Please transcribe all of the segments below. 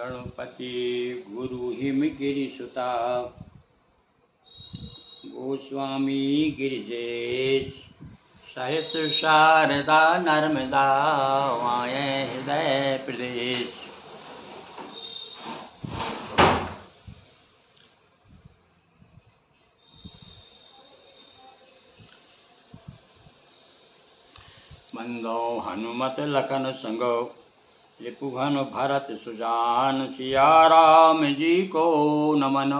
गणपति गुरु हिमगिरि सुता गोस्वामी गिरिजेश सहित शारदा नर्मदा वाये हृदय प्रदेश। मंदो हनुमत लखन संगो लिपुघन भरत सुजान सिया राम जी को नमनो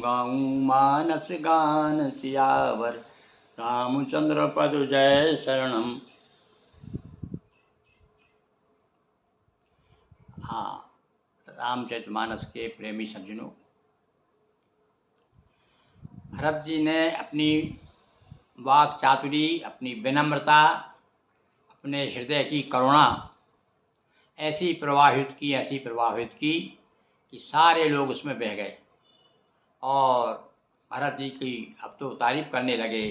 गाऊं मानस गान सियावर रामचंद्र पद जय शरणम। हाँ, रामचरितमानस के प्रेमी सज्जनों, भरत जी ने अपनी वाक चातुरी, अपनी विनम्रता, अपने हृदय की करुणा ऐसी प्रवाहित की कि सारे लोग उसमें बह गए और भरत जी की अब तो तारीफ करने लगे।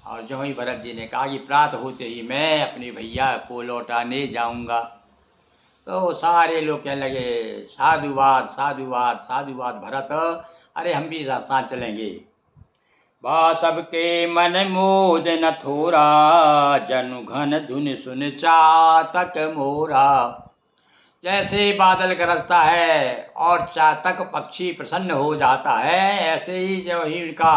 और जो ही भरत जी ने कहा कि प्रातः होते ही मैं अपने भैया को लौटाने जाऊंगा, तो सारे लोग कहने लगे साधुवाद साधुवाद साधुवाद भरत, अरे हम भी साथ चलेंगे। बा सबके मन मोद न थोरा, जनु घन धुन सुन चातक मोरा। जैसे बादल गरजता है और चातक पक्षी प्रसन्न हो जाता है, ऐसे ही जो ही उनका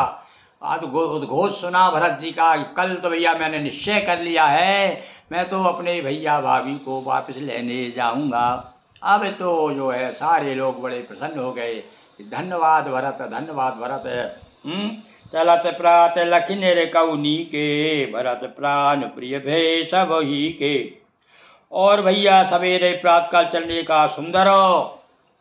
उद्घोष सुना भरत जी का, कल तो भैया मैंने निश्चय कर लिया है, मैं तो अपने भैया भाभी को वापस लेने जाऊंगा। अब तो जो है सारे लोग बड़े प्रसन्न हो गए। धन्यवाद भरत, धन्यवाद भरत। चलत प्रात लखिनेर कौनी के, भरत प्राण प्रिय भे सब ही के। और भैया सवेरे प्रातकाल चलने का सुंदर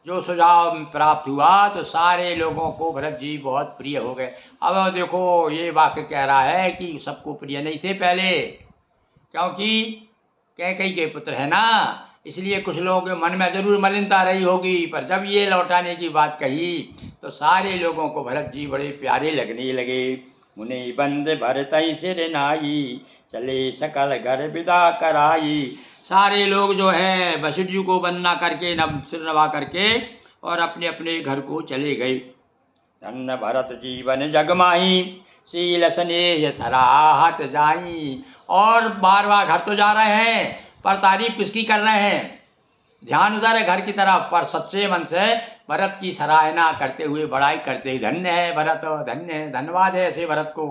जो सुझाव प्राप्त हुआ, तो सारे लोगों को भरत जी बहुत प्रिय हो गए। अब देखो ये वाक्य कह रहा है कि सबको प्रिय नहीं थे पहले, क्योंकि कैकेयी के पुत्र है ना, इसलिए कुछ लोगों के मन में जरूर मलिनता रही होगी। पर जब ये लौटाने की बात कही तो सारे लोगों को भरत जी बड़े प्यारे लगने लगे। मुनि बंद भरत सिर नाई, चले सकल घर विदा कराई। सारे लोग जो हैं वशिष्ठ जी को वंदना करके सिर नवा करके और अपने अपने घर को चले गए। धन्य भरत जीवन जगमाही, शील स्नेह सराहत जाई। और बार बार घर तो जा रहे हैं, पर तारीफ किसकी कर रहे हैं? ध्यान उधर है घर की तरफ, पर सच्चे मन से भरत की सराहना करते हुए बड़ाई करते। धन्य है भरत, धन्य है, धन्यवाद है ऐसे भरत को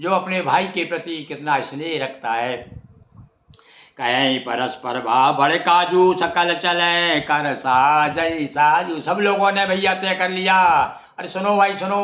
जो अपने भाई के प्रति कितना स्नेह रखता है। कहीं परस्पर भाव बड़े काजू, सकल चले कर साजई साजू। सब लोगों ने भैया तय कर लिया, अरे सुनो भाई सुनो,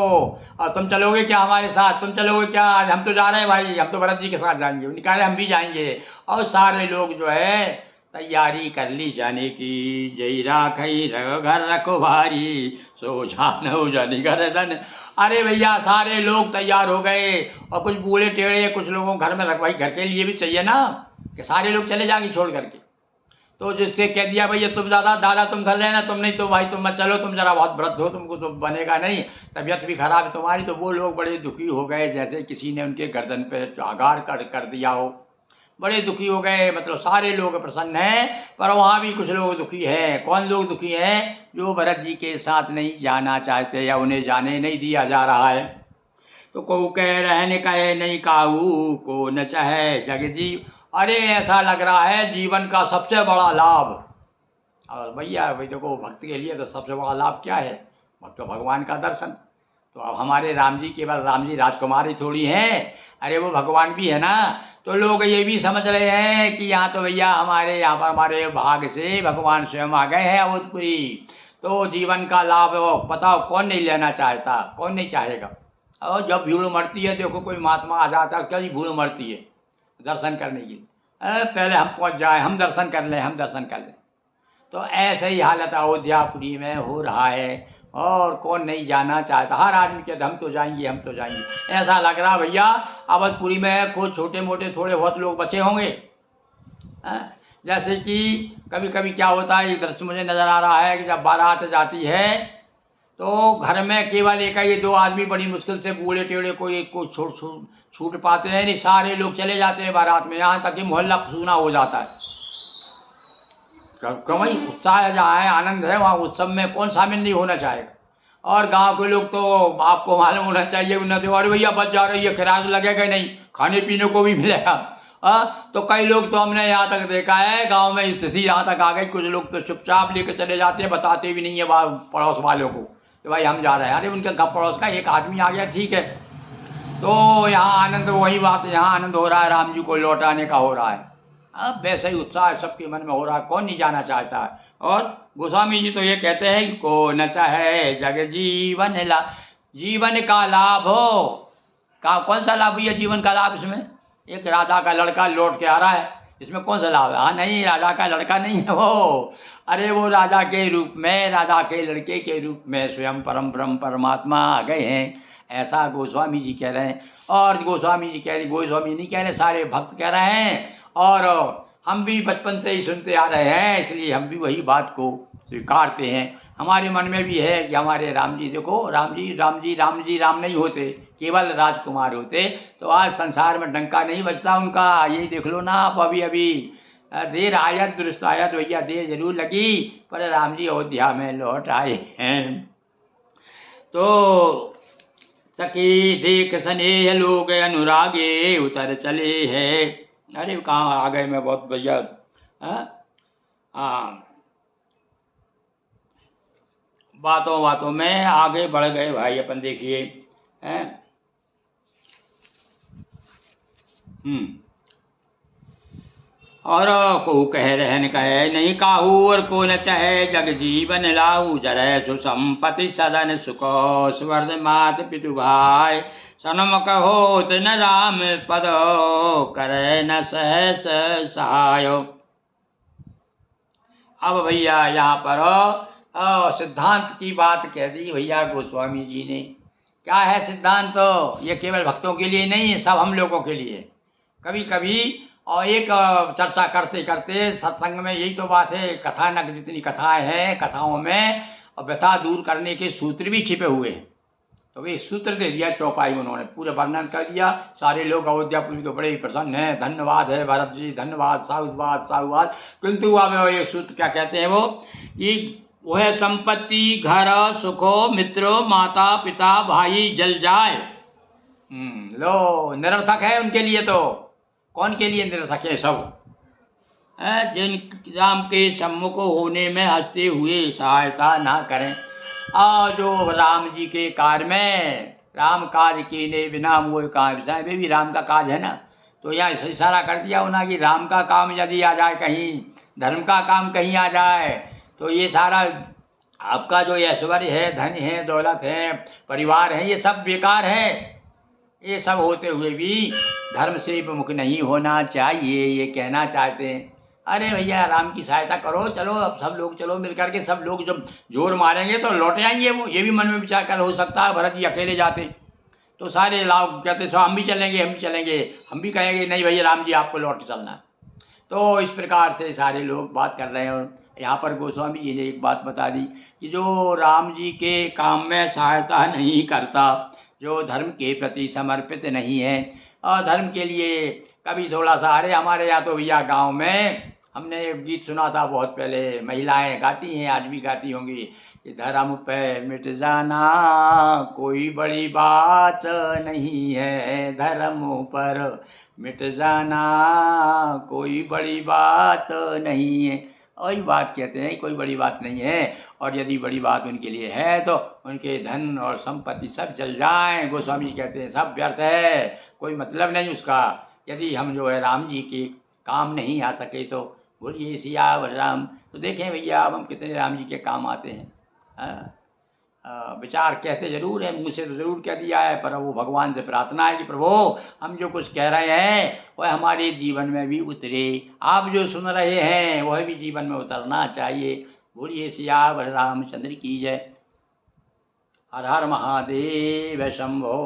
और तुम चलोगे क्या हमारे साथ? तुम चलोगे क्या? आज हम तो जा रहे हैं भाई, हम तो भरत जी के साथ जाएंगे। उन्होंने कहा हम भी जाएंगे। और सारे लोग जो है तैयारी कर ली जाने की। जय राखई घर रखो भारी, सोझा न हो जानी घर धन। अरे भैया सारे लोग तैयार हो गए, और कुछ बूढ़े टेढ़े कुछ लोगों घर में रखवाई घर के लिए भी चाहिए ना, कि सारे लोग चले जाएंगे छोड़ करके। तो जिससे कह दिया भैया तुम दादा तुम घर लेना, तुम नहीं तो भाई तुम मत चलो, तुम जरा बहुत वृद्ध हो, तुमको तो बनेगा नहीं, तबीयत भी खराब है तुम्हारी। तो वो लोग बड़े दुखी हो गए, जैसे किसी ने उनके गर्दन पे आघात कर दिया हो, बड़े दुखी हो गए। मतलब सारे लोग प्रसन्न हैं, पर वहाँ भी कुछ लोग दुखी हैं। कौन लोग दुखी हैं? जो भरत जी के साथ नहीं जाना चाहते या उन्हें जाने नहीं दिया जा रहा है। तो को कह रहने कहे नहीं काऊ, को न चाहे जग जीव। अरे ऐसा लग रहा है जीवन का सबसे बड़ा लाभ। और भैया भाई देखो, भक्त के लिए तो सबसे बड़ा लाभ क्या है? भक्त भगवान का दर्शन। तो अब हमारे राम जी केवल राम जी राजकुमार ही थोड़ी हैं, अरे वो भगवान भी है ना। तो लोग ये भी समझ रहे हैं कि यहाँ तो भैया यहाँ पर हमारे भाग से भगवान स्वयं आ गए हैं अवधपुरी। तो जीवन का लाभ बताओ कौन नहीं लेना चाहता, कौन नहीं चाहेगा? और जब भीड़ उमड़ती है, देखो कोई महात्मा आ जाता है, क्या भीड़ उमड़ती है दर्शन करने की। पहले हम पहुँच जाए, हम दर्शन कर लें, हम दर्शन कर लें। तो ऐसे ही हालत अयोध्यापुरी में हो रहा है, और कौन नहीं जाना चाहता? हर आदमी कहता हम तो जाएंगे, हम तो जाएंगे। ऐसा लग रहा भैया अवधपुरी में कुछ छोटे मोटे थोड़े बहुत लोग बचे होंगे। जैसे कि कभी कभी क्या होता है, इधर से मुझे नज़र आ रहा है कि जब बारात जाती है तो घर में केवल एक ही दो आदमी बड़ी मुश्किल से बूढ़े टेढ़े कोई छूट पाते हैं, नहीं सारे लोग चले जाते हैं बारात में, यहाँ तक कि मोहल्ला सूना हो जाता है। क्यों भाई, उत्साह जहाँ है, आनंद है, वहाँ उत्सव में कौन शामिल नहीं होना चाहेगा। और गांव के लोग तो आपको मालूम होना चाहिए, उन्हें तो अरे भैया बच जा रही है, किराया तो लगेगा ही नहीं, खाने पीने को भी मिलेगा। तो कई लोग तो हमने यहाँ तक देखा है, गांव में स्थिति यहाँ तक आ गई, कुछ लोग तो चुपचाप लेके चले जाते हैं, बताते भी नहीं है पड़ोस वालों को कि भाई हम जा रहे हैं। अरे उनके घर पड़ोस का एक आदमी आ गया, ठीक है। तो यहाँ आनंद, वही बात, यहाँ आनंद हो रहा है, राम जी को लौटाने का हो रहा है। अब वैसे ही उत्साह सबके मन में हो रहा है, कौन नहीं जाना चाहता है। और गोस्वामी जी तो ये कहते हैं कि को न चाहे जग जीवन जीवन का लाभ हो। कौन सा लाभ है जीवन का लाभ इसमें? एक राजा का लड़का लौट के आ रहा है, इसमें कौन सा लाभ है? हाँ नहीं, राजा का लड़का नहीं है वो, अरे वो राजा के रूप में, राजा के लड़के के रूप में स्वयं परम ब्रह्म परमात्मा आ गए हैं, ऐसा गोस्वामी जी कह रहे हैं। और गोस्वामी जी कह रहे, गोस्वामी नहीं कह रहे, सारे भक्त कह रहे हैं। और हम भी बचपन से ही सुनते आ रहे हैं, इसलिए हम भी वही बात को स्वीकारते हैं। हमारे मन में भी है कि हमारे राम जी, देखो राम जी राम नहीं होते, केवल राजकुमार होते तो आज संसार में डंका नहीं बजता उनका। यही देख लो ना आप, अभी अभी देर आयत दुरुस्त आयत भैया, देर जरूर लगी पर राम जी अयोध्या में लौट आए हैं। तो सखी देख स्नेह लोग अनुरागे उतर चले हैं। अरे कहाँ आ गए मैं, बहुत भैया। बातों बातों में आगे बढ़ गए भाई अपन, देखिए हैं। और को कह रहन कहे नहीं काहू, और को न चाहे जग जीवन लाऊ, जरय सुसंपत्ति सदन सुख स्वर्ध मात पितु भाई, सनम कहो तिन राम पद करे न सहस सहाय। अब भैया यहाँ पर सिद्धांत की बात कह दी भैया गोस्वामी जी ने। क्या है सिद्धांत? ये केवल भक्तों के लिए नहीं है, सब हम लोगों के लिए। कभी कभी और एक चर्चा करते करते सत्संग में यही तो बात है, कथानक जितनी कथाएं हैं, कथाओं में व्यथा दूर करने के सूत्र भी छिपे हुए हैं। तो वे सूत्र दे दिया चौपाई में, उन्होंने पूरे वर्णन कर दिया। सारे लोग अयोध्यापुरी के बड़े ही प्रसन्न हैं, धन्यवाद है भरत जी, धन्यवाद, साधुवाद। किंतु अब ये सूत्र क्या कहते हैं वो, कि वह संपत्ति घर सुखो मित्रों माता पिता भाई जल जाए। लो निरर्थक है उनके लिए। तो कौन के लिए निरर्थक है? सब जिन राम के सम्मुख होने में हंसते हुए सहायता ना करें, और जो राम जी के कार्य में राम काज कीने बिना मोह कहाँ विषय, वे भी राम का काज है ना। तो यहाँ इशारा कर दिया उन्हें कि राम का काम यदि आ जाए कहीं, धर्म का काम कहीं आ जाए, तो ये सारा आपका जो ऐश्वर्य है, धन है, दौलत है, परिवार है, ये सब बेकार है। ये सब होते हुए भी धर्म से विमुख नहीं होना चाहिए, ये कहना चाहते हैं। अरे भैया राम की सहायता करो, चलो अब सब लोग चलो मिल करके, सब लोग जब जोर मारेंगे तो लौट आएंगे वो। ये भी मन में विचार कर हो सकता है, भरत जी अकेले जाते तो सारे लोग कहते सो हम भी चलेंगे, हम भी कहेंगे नहीं भैया राम जी आपको लौट चलना। तो इस प्रकार से सारे लोग बात कर रहे हैं। और यहाँ पर गोस्वामी जी ने एक बात बता दी कि जो राम जी के काम में सहायता नहीं करता, जो धर्म के प्रति समर्पित नहीं है, और धर्म के लिए कभी थोड़ा सा, अरे हमारे यहाँ तो भैया गांव में हमने एक गीत सुना था बहुत पहले, महिलाएं गाती हैं, आज भी गाती होंगी, कि धर्म पे मिट जाना कोई बड़ी बात नहीं है, धर्म पर मिट जाना कोई बड़ी बात नहीं है। वही बात कहते हैं, कोई बड़ी बात नहीं है। और यदि बड़ी बात उनके लिए है तो उनके धन और संपत्ति सब जल जाएं। गोस्वामी जी कहते हैं सब व्यर्थ है, कोई मतलब नहीं उसका। यदि हम जो है राम जी के काम नहीं आ सके तो बोलिए सिया राम। तो देखें भैया अब हम कितने राम जी के काम आते हैं। विचार कहते जरूर है, मुँह से तो ज़रूर कह दिया है, पर वो भगवान से प्रार्थना है कि प्रभु हम जो कुछ कह रहे हैं वह हमारे जीवन में भी उतरे। आप जो सुन रहे हैं वह भी जीवन में उतरना चाहिए। बोलिए सियावर रामचंद्र की जय। हर हर महादेव शंभो।